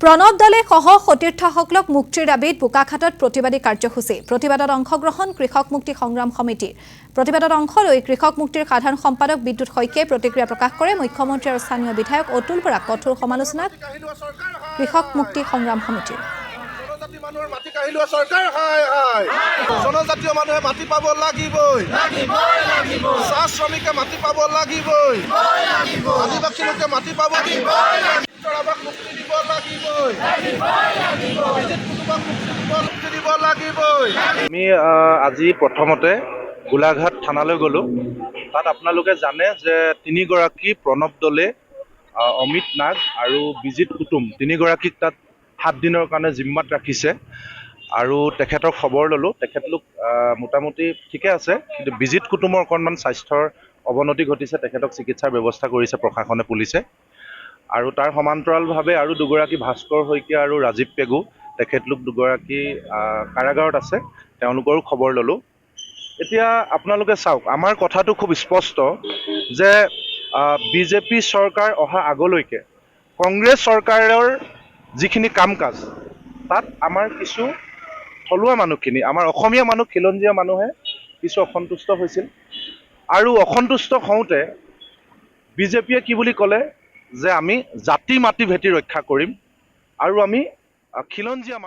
প্ৰণৱ দলে সহ সতীৰ্থসকলক মুক্তিৰ দাবীত বোকাখাতত প্ৰতিবাদী কাৰ্যসূচী প্ৰতিবাদত অংশগ্ৰহণ কৃষক মুক্তি সংগ্ৰাম সমিতিৰ প্ৰতিবাদত অংশ লৈ কৃষক মুক্তিৰ সাধাৰণ সম্পাদক বিদ্যুৎ শইকীয়াই প্ৰতিক্ৰিয়া প্ৰকাশ কৰে মুখ্যমন্ত্ৰী আৰু স্থানীয় বিধায়ক অতুল বৰাক কঠোৰ সমালোচনা কৃষক মুক্তি সংগ্ৰাম সমিতিৰ জনজাতীয় মানুহে মাটি পাব লাগিবই চাহ শ্ৰমিকে মাটি পাব লাগিবই আদিবাসী লোকে মাটি পাব আমি আজি প্ৰথমতে গোলাঘাট থানালৈ গ'লোঁ। তাত আপোনালোকে জানে যে তিনিগৰাকী প্ৰণৱ দলে অমিত নাগ আৰু বিজিত কুটুম তিনিগৰাকীক তাত 7 দিনৰ কাৰণে জিম্মাত ৰাখিছে আৰু তেখেতৰ খবৰ ল'লোঁ। তেখেতলোক মোটামুটি ঠিকে আছে, কিন্তু বিজিত কুটুমৰ অকণমান স্বাস্থ্যৰ অৱনতি ঘটিছে। তেখেতক চিকিৎসাৰ ব্যৱস্থা কৰিছে প্ৰশাসনে, পুলিচে। আৰু তাৰ সমান্তৰালভাৱে আৰু দুগৰাকী ভাস্কৰ শইকীয়া আৰু ৰাজীৱ পেগু তেখেতলোক দুগৰাকী কাৰাগাৰত আছে, তেওঁলোকৰো খবৰ ল'লোঁ। এতিয়া আপোনালোকে চাওক, আমাৰ কথাটো খুব স্পষ্ট যে বিজেপি চৰকাৰ অহা আগলৈকে কংগ্ৰেছ চৰকাৰৰ যিখিনি কাম কাজ তাত আমাৰ কিছু থলুৱা মানুহখিনি, আমাৰ অসমীয়া মানুহ, খিলঞ্জীয়া মানুহে কিছু অসন্তুষ্ট হৈছিল। আৰু অসন্তুষ্ট হওঁতে বিজেপিয়ে কি বুলি ক'লে যে আমি জাতি মাটি ভেটি ৰক্ষা কৰিম আৰু আমি খিলঞ্জীয়া